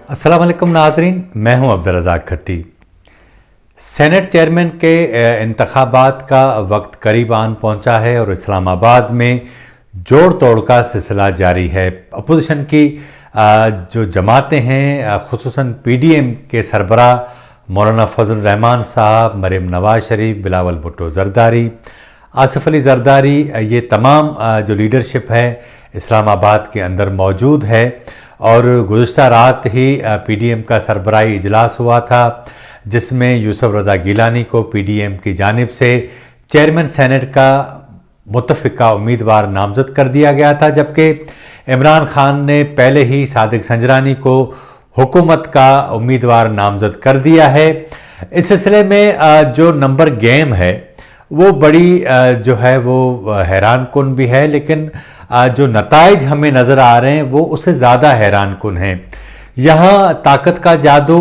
अस्सलाम वालेकुम नाज़रीन, मैं हूं अब्दुल रज़ाक खट्टी। सेनेट चेयरमैन के इंतखाबात का वक्त करीब आन पहुंचा है और इस्लामाबाद में जोड़ तोड़ का सिलसिला जारी है। अपोजिशन की जो जमातें हैं, खुसूसन पीडीएम के सरबराह मौलाना फजल रहमान साहब, मरीम नवाज शरीफ, बिलावल भुट्टो जरदारी, आसिफ अली जरदारी, ये तमाम जो लीडरशिप है इस्लामाबाद के अंदर मौजूद है। और गुज़िश्ता रात ही पीडीएम का सरबराही इजलास हुआ था, जिसमें यूसुफ रज़ा गिलानी को पीडीएम की जानिब से चेयरमैन सेनेट का मुतफ़िका उम्मीदवार नामज़द कर दिया गया था, जबकि इमरान खान ने पहले ही सादिक संजरानी को हुकूमत का उम्मीदवार नामज़द कर दिया है। इस सिलसिले में जो नंबर गेम है वो बड़ी जो है वो हैरान कुन भी है, लेकिन जो नताइज हमें नज़र आ रहे हैं वो उससे ज़्यादा हैरान कुन हैं। यहाँ ताकत का जादू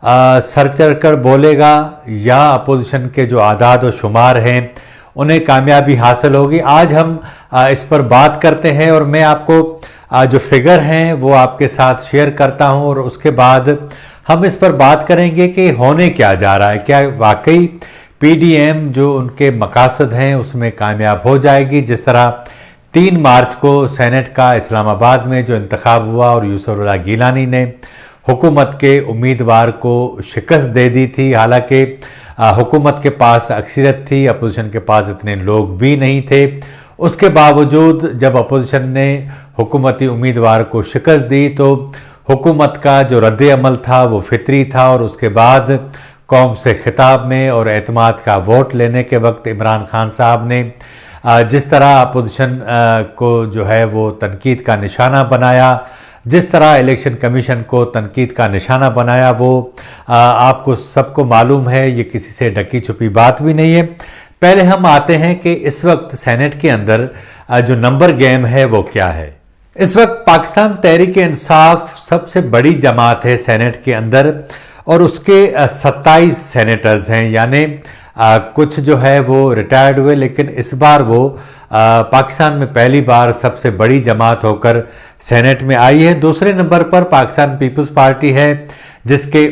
सर चढ़कर बोलेगा या अपोजिशन के जो आदाद और शुमार हैं उन्हें कामयाबी हासिल होगी। आज हम इस पर बात करते हैं और मैं आपको जो फिगर हैं वो आपके साथ शेयर करता हूं और उसके बाद हम इस पर बात करेंगे कि होने क्या जा रहा है। क्या वाकई पीडीएम जो उनके मकासद हैं उसमें कामयाब हो जाएगी? जिस तरह 3 मार्च को सेनेट का इस्लामाबाद में जो इंतखाब हुआ और यूसुफ रज़ा गिलानी ने हुकूमत के उम्मीदवार को शिकस्त दे दी थी, हालांकि हुकूमत के पास अक्सरियत थी, अपोजिशन के पास इतने लोग भी नहीं थे। उसके बावजूद जब अपोजिशन ने हुकूमती उम्मीदवार को शिकस्त दी तो हुकूमत का जो रद्द अमल था वो फितरी था। और उसके बाद कौम से खिताब में और एतमाद का वोट लेने के वक्त इमरान खान साहब ने जिस तरह अपोजिशन को जो है वो तनकीद का निशाना बनाया, जिस तरह इलेक्शन कमीशन को तनकीद का निशाना बनाया, वो आपको सबको मालूम है, ये किसी से ढकी छुपी बात भी नहीं है। पहले हम आते हैं कि इस वक्त सेनेट के अंदर जो नंबर गेम है वो क्या है। इस वक्त पाकिस्तान तहरीक इंसाफ सबसे बड़ी जमात है सेनेट के अंदर और उसके 27 सेनेटर्स हैं, यानी कुछ जो है वो रिटायर्ड हुए, लेकिन इस बार वो पाकिस्तान में पहली बार सबसे बड़ी जमात होकर सेनेट में आई है। दूसरे नंबर पर पाकिस्तान पीपल्स पार्टी है जिसके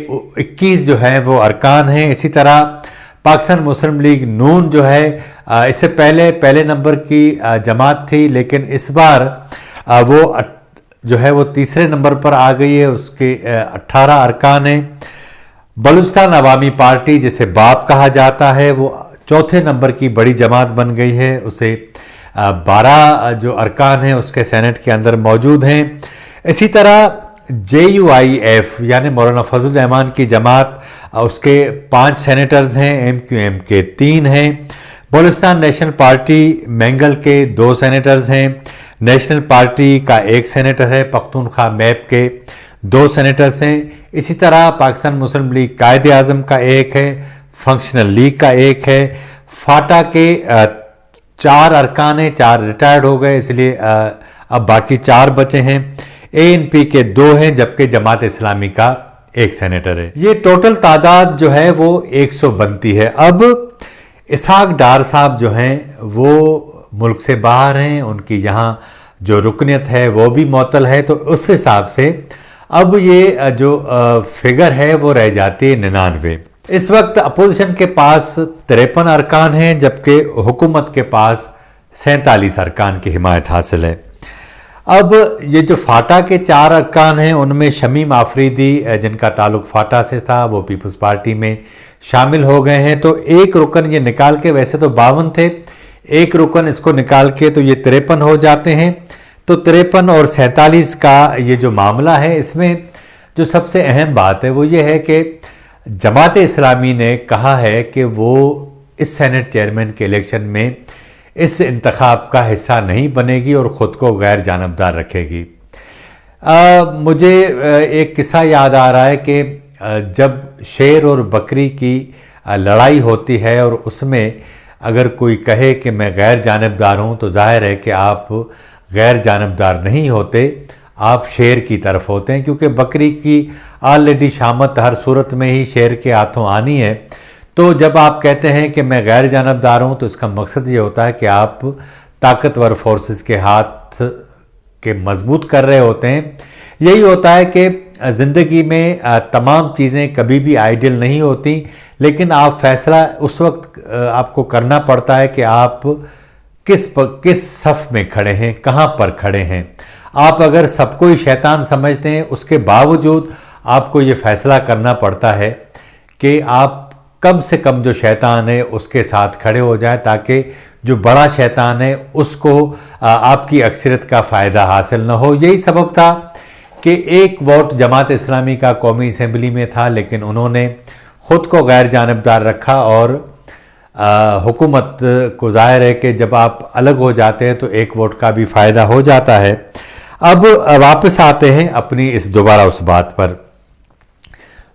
21 जो है वो अरकान हैं। इसी तरह पाकिस्तान मुस्लिम लीग नून जो है इससे पहले नंबर की जमात थी, लेकिन इस बार वो जो है वो तीसरे नंबर पर आ गई है, उसके 18 अरकान हैं। बलूचिस्तान अवामी पार्टी जिसे बाप कहा जाता है वो चौथे नंबर की बड़ी जमात बन गई है, उसे 12 जो अरकान हैं उसके सेनेट के अंदर मौजूद हैं। इसी तरह JUIF यानी मौलाना फजल रहमान की जमात, उसके 5 सेनेटर्स हैं, MQM के 3 हैं। बलूचिस्तान नेशनल पार्टी मैंगल के 2 सेनेटर्स हैं, नेशनल पार्टी का 1 सेनेटर है, पख्तूनख्वा मैप के 2 सेनेटर्स हैं। इसी तरह पाकिस्तान मुस्लिम लीग कायदे आज़म का 1 है, फंक्शनल लीग का 1 है, फाटा के 4 अरकान हैं, 4 रिटायर्ड हो गए इसलिए अब बाकी 4 बचे हैं। ANP के 2 हैं, जबकि जमात इस्लामी का 1 सेनेटर है। ये टोटल तादाद जो है वो 100 बनती है। अब इसहाक डार साहब जो हैं वो मुल्क से बाहर हैं, उनकी यहाँ जो रुकनियत है वो भी मुअत्तल है, तो उस हिसाब से अब ये जो फिगर है वो रह जाती है 99। इस वक्त अपोजिशन के पास 53 अरकान हैं, जबकि हुकूमत के पास 47 अरकान की हिमायत हासिल है। अब ये जो फाटा के 4 अरकान हैं उनमें शमीम आफरीदी जिनका ताल्लुक फाटा से था वो पीपल्स पार्टी में शामिल हो गए हैं, तो 1 रुकन ये निकाल के, वैसे तो 52 थे, 1 रुकन इसको निकाल के तो ये 53 हो जाते हैं। तो 53 और 47 का ये जो मामला है, इसमें जो सबसे अहम बात है वो ये है कि जमात इस्लामी ने कहा है कि वो इस सेनेट चेयरमैन के इलेक्शन में इस इंतखाब का हिस्सा नहीं बनेगी और ख़ुद को गैर जानबदार रखेगी। मुझे एक किस्सा याद आ रहा है कि जब शेर और बकरी की लड़ाई होती है और उसमें अगर कोई कहे कि मैं गैर जानबदार हूँ तो जाहिर है कि आप गैर जानबदार नहीं होते, आप शेर की तरफ होते हैं, क्योंकि बकरी की ऑलरेडी शामत हर सूरत में ही शेर के हाथों आनी है। तो जब आप कहते हैं कि मैं गैर जानबदार हूँ तो इसका मकसद ये होता है कि आप ताकतवर फोर्सेस के हाथ के मजबूत कर रहे होते हैं। यही होता है कि زندگی میں تمام چیزیں کبھی بھی آئیڈیل نہیں ہوتی، لیکن آپ فیصلہ اس وقت آپ کو کرنا پڑتا ہے کہ آپ کس صف میں کھڑے ہیں، کہاں پر کھڑے ہیں۔ آپ اگر سب کو ہی شیطان سمجھتے ہیں، اس کے باوجود آپ کو یہ فیصلہ کرنا پڑتا ہے کہ آپ کم سے کم جو شیطان ہے اس کے ساتھ کھڑے ہو جائیں، تاکہ جو بڑا شیطان ہے اس کو آپ کی اکثریت کا فائدہ حاصل نہ ہو۔ یہی سبب تھا کہ ایک ووٹ جماعت اسلامی کا قومی اسمبلی میں تھا، لیکن انہوں نے خود کو غیر جانبدار رکھا، اور حکومت کو ظاہر ہے کہ جب آپ الگ ہو جاتے ہیں تو ایک ووٹ کا بھی فائدہ ہو جاتا ہے۔ اب واپس آتے ہیں اپنی دوبارہ اس بات پر۔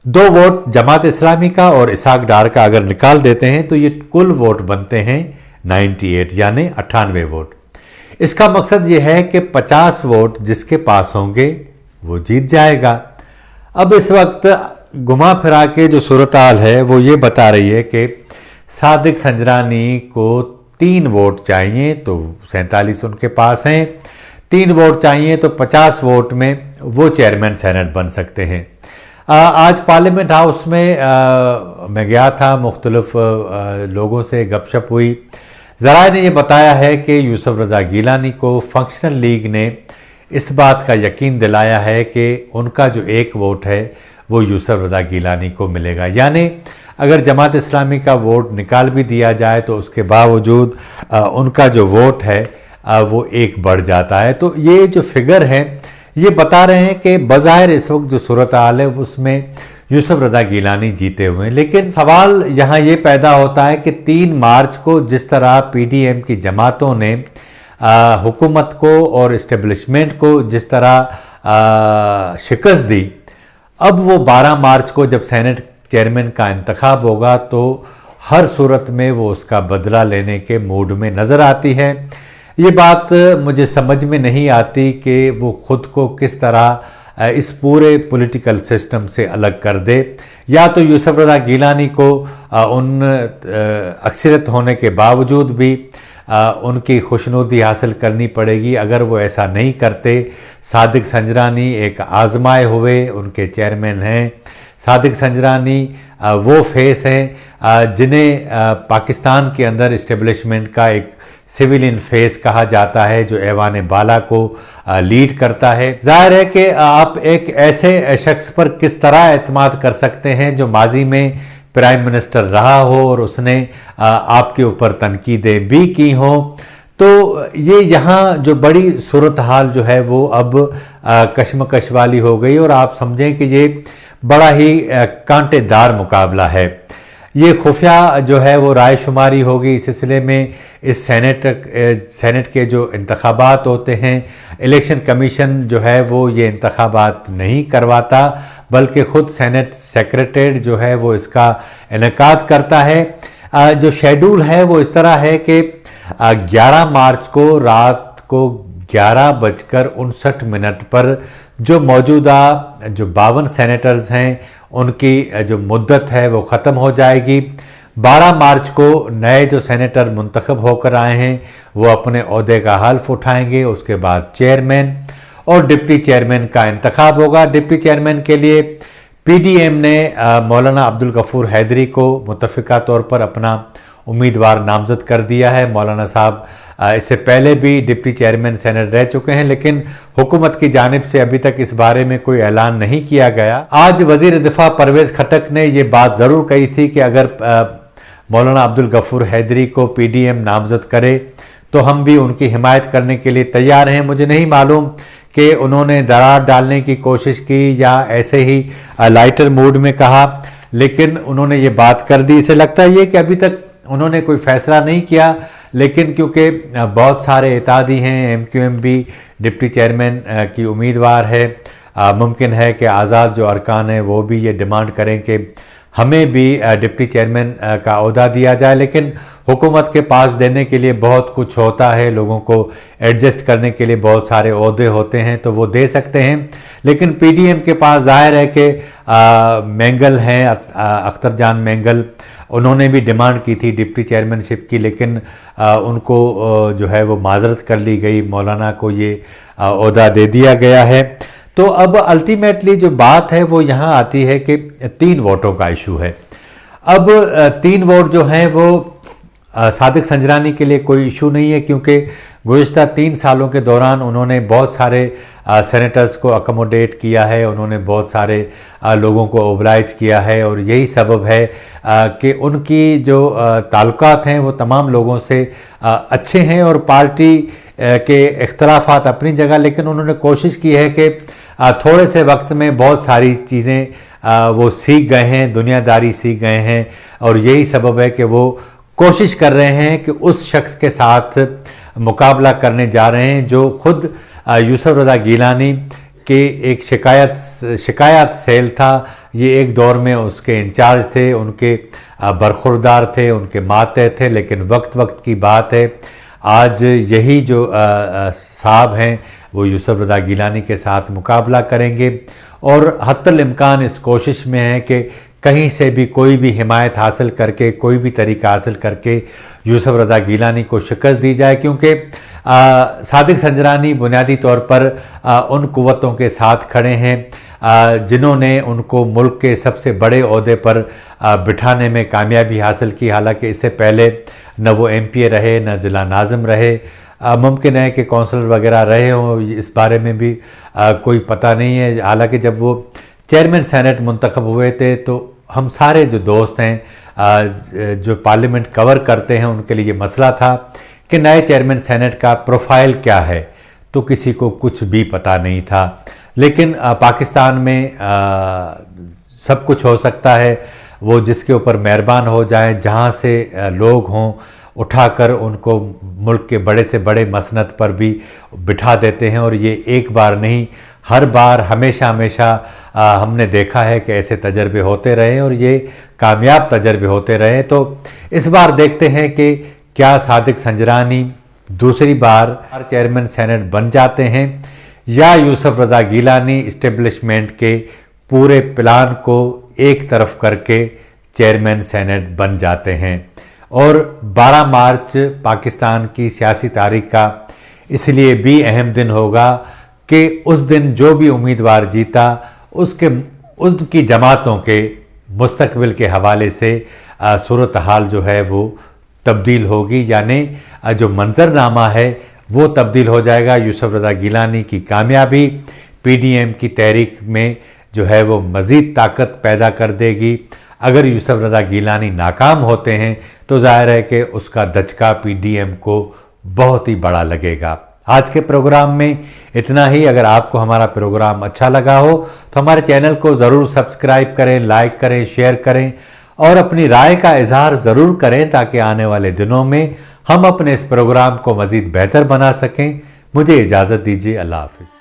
2 ووٹ جماعت اسلامی کا اور اسحاق ڈار کا اگر نکال دیتے ہیں تو یہ کل ووٹ بنتے ہیں 98، یعنی 98 ووٹ۔ اس کا مقصد یہ ہے کہ 50 ووٹ جس کے پاس ہوں گے وہ جیت جائے گا۔ اب اس وقت گما پھرا کے جو صورتحال ہے وہ یہ بتا رہی ہے کہ صادق سنجرانی کو 3 ووٹ چاہیے تو 47 ان کے پاس ہیں، 3 ووٹ چاہیے تو 50 ووٹ میں وہ چیئرمین سینٹ بن سکتے ہیں۔ آج پارلیمنٹ ہاؤس میں گیا تھا، مختلف لوگوں سے گپ شپ ہوئی۔ ذرائع نے یہ بتایا ہے کہ یوسف رضا گیلانی کو فنکشنل لیگ نے اس بات کا یقین دلایا ہے کہ ان کا جو 1 ووٹ ہے وہ یوسف رضا گیلانی کو ملے گا، یعنی اگر جماعت اسلامی کا ووٹ نکال بھی دیا جائے تو اس کے باوجود ان کا جو ووٹ ہے وہ 1 بڑھ جاتا ہے۔ تو یہ جو فگر ہے یہ بتا رہے ہیں کہ بظاہر اس وقت جو صورتحال ہے اس میں یوسف رضا گیلانی جیتے ہوئے ہیں، لیکن سوال یہاں یہ پیدا ہوتا ہے کہ 3 مارچ کو جس طرح پی ڈی ایم کی جماعتوں نے حکومت کو اور اسٹیبلشمنٹ کو جس طرح شکست دی، اب وہ 12 مارچ کو جب سینٹ چیئرمین کا انتخاب ہوگا تو ہر صورت میں وہ اس کا بدلہ لینے کے موڈ میں نظر آتی ہے۔ یہ بات مجھے سمجھ میں نہیں آتی کہ وہ خود کو کس طرح اس پورے پولیٹیکل سسٹم سے الگ کر دے، یا تو یوسف رضا گیلانی کو ان اکثریت ہونے کے باوجود بھی ان کی خوشنودی حاصل کرنی پڑے گی۔ اگر وہ ایسا نہیں کرتے، صادق سنجرانی ایک آزمائے ہوئے ان کے چیئرمین ہیں۔ صادق سنجرانی وہ فیس ہیں جنہیں پاکستان کے اندر اسٹیبلشمنٹ کا ایک سویلین فیس کہا جاتا ہے، جو ایوان بالا کو لیڈ کرتا ہے۔ ظاہر ہے کہ آپ ایک ایسے شخص پر کس طرح اعتماد کر سکتے ہیں جو ماضی میں پرائم منسٹر رہا ہو اور اس نے آپ کے اوپر تنقیدیں بھی کی ہوں۔ تو یہ یہاں جو بڑی صورتحال جو ہے وہ اب کشمکش والی ہو گئی، اور آپ سمجھیں کہ یہ بڑا ہی کانٹے دار مقابلہ ہے۔ یہ خفیہ جو ہے وہ رائے شماری ہوگی اس سلسلے میں۔ اس سینٹ کے جو انتخابات ہوتے ہیں، الیکشن کمیشن جو ہے وہ یہ انتخابات نہیں کرواتا، بلکہ خود سینٹ سیکریٹریٹ جو ہے وہ اس کا انعقاد کرتا ہے۔ جو شیڈول ہے وہ اس طرح ہے کہ 11 مارچ کو رات کو 11:59 پر جو موجودہ جو 52 سینیٹرز ہیں ان کی جو مدت ہے وہ ختم ہو جائے گی۔ 12 مارچ کو نئے جو سینیٹر منتخب ہو کر آئے ہیں وہ اپنے عہدے کا حلف اٹھائیں گے۔ اس کے بعد چیئرمین اور ڈپٹی چیئرمین کا انتخاب ہوگا۔ ڈپٹی چیئرمین کے لیے پی ڈی ایم نے مولانا عبدالغفور حیدری کو متفقہ طور پر اپنا امیدوار نامزد کر دیا ہے۔ مولانا صاحب اس سے پہلے بھی ڈپٹی چیئرمین سینٹ رہ چکے ہیں، لیکن حکومت کی جانب سے ابھی تک اس بارے میں کوئی اعلان نہیں کیا گیا۔ آج وزیر دفاع پرویز خٹک نے یہ بات ضرور کہی تھی کہ اگر مولانا عبدالغفور حیدری کو پی ڈی ایم نامزد کرے تو ہم بھی ان کی حمایت کرنے کے لیے تیار ہیں۔ مجھے نہیں معلوم کہ انہوں نے درار ڈالنے کی کوشش کی یا ایسے ہی لائٹر موڈ میں کہا، لیکن انہوں نے یہ بات کر دی۔ اسے لگتا ہے یہ کہ ابھی تک انہوں نے کوئی فیصلہ نہیں کیا، لیکن کیونکہ بہت سارے اتحادی ہیں، ایم کیو ایم بھی ڈپٹی چیئرمین کی امیدوار ہے، ممکن ہے کہ آزاد جو ارکان ہیں وہ بھی یہ ڈیمانڈ کریں کہ ہمیں بھی ڈپٹی چیئرمین کا عہدہ دیا جائے، لیکن حکومت کے پاس دینے کے لیے بہت کچھ ہوتا ہے، لوگوں کو ایڈجسٹ کرنے کے لیے بہت سارے عہدے ہوتے ہیں تو وہ دے سکتے ہیں۔ لیکن پی ڈی ایم کے پاس ظاہر ہے کہ مینگل ہیں، اختر جان مینگل، انہوں نے بھی ڈیمانڈ کی تھی ڈپٹی چیئرمین شپ کی، لیکن ان کو جو ہے وہ معذرت کر لی گئی، مولانا کو یہ عہدہ دے دیا گیا ہے۔ तो अब अल्टीमेटली जो बात है वो यहाँ आती है कि 3 वोटों का इशू है। अब 3 वोट जो हैं वो सादिक संजरानी के लिए कोई इशू नहीं है, क्योंकि गुज़िश्ता 3 सालों के दौरान उन्होंने बहुत सारे सेनेटर्स को अकोमोडेट किया है, उन्होंने बहुत सारे लोगों को ओबलाइज किया है, और यही सबब है कि उनकी जो ताल्लुकात हैं वो तमाम लोगों से अच्छे हैं। और पार्टी के इख्तलाफात अपनी जगह, लेकिन उन्होंने कोशिश की है कि थोड़े से वक्त में बहुत सारी चीज़ें वो सीख गए हैं, दुनियादारी सीख गए हैं, और यही सबब है कि वो कोशिश कर रहे हैं कि उस शख्स के साथ मुकाबला करने जा रहे हैं जो खुद यूसुफ रज़ा गिलानी के एक शिकायत सेल था। ये एक दौर में उसके इंचार्ज थे, उनके बरखुरदार थे, उनके माते थे, लेकिन वक्त की बात है आज यही जो साहब हैं वो यूसुफ रज़ा गिलानी के साथ मुकाबला करेंगे, और हत्तल इम्कान इस कोशिश में है कि कहीं से भी कोई भी हिमायत हासिल करके, कोई भी तरीका हासिल करके यूसुफ रज़ा गिलानी को शिकस्त दी जाए, क्योंकि सादिक संजरानी बुनियादी तौर पर उन कुव्वतों के साथ खड़े हैं जिन्होंने उनको मुल्क के सबसे बड़े ओहदे पर बिठाने में कामयाबी हासिल की। हालांकि इससे पहले न वो MPA रहे, न ज़िला नाज़िम रहे, मुमकिन है कि कौंसलर वगैरह रहे हों, इस बारे में भी कोई पता नहीं है। हालांकि जब वो चेयरमैन सेनेट मुंतखब हुए थे तो हम सारे जो दोस्त हैं जो पार्लियामेंट कवर करते हैं उनके लिए मसला था कि नए चेयरमैन सेनेट का प्रोफाइल क्या है, तो किसी को कुछ भी पता नहीं था। लेकिन पाकिस्तान में सब कुछ हो सकता है, वो जिसके ऊपर मेहरबान हो जाएं, जहां से लोग हों उठाकर उनको मुल्क के बड़े से बड़े मसनद पर भी बिठा देते हैं। और ये एक बार नहीं, हर बार हमेशा हमने देखा है कि ऐसे तजर्बे होते रहे और ये कामयाब तजर्बे होते रहे। तो इस बार देखते हैं कि क्या सादिक संजरानी दूसरी बार चेयरमैन सेनेट बन जाते हैं या यूसुफ रज़ा गिलानी इस्टेब्लिशमेंट के पूरे प्लान को एक तरफ करके चेयरमैन सेनेट बन जाते हैं। और 12 मार्च पाकिस्तान की सियासी तारीख का इसलिए भी अहम दिन होगा कि उस दिन जो भी उम्मीदवार जीता उसकी जमातों के मुस्तकबिल के हवाले से सूरत हाल जो है वो तब्दील होगी, यानी जो मंजरनामा है वो तब्दील हो जाएगा। यूसुफ रज़ा गिलानी की कामयाबी PDM की तहरीक में जो है वो मज़ीद ताकत पैदा कर देगी। अगर यूसुफ रज़ा गिलानी नाकाम होते हैं तो ज़ाहिर है कि उसका दचका PDM को बहुत ही बड़ा लगेगा। आज के प्रोग्राम में इतना ही। अगर आपको हमारा प्रोग्राम अच्छा लगा हो तो हमारे चैनल को ज़रूर सब्सक्राइब करें, लाइक करें, शेयर करें और अपनी राय का इजहार ज़रूर करें ताकि आने वाले दिनों में हम अपने इस प्रोग्राम को मज़ीद बेहतर बना सकें। मुझे इजाज़त दीजिए। अल्लाह हाफ़िज़।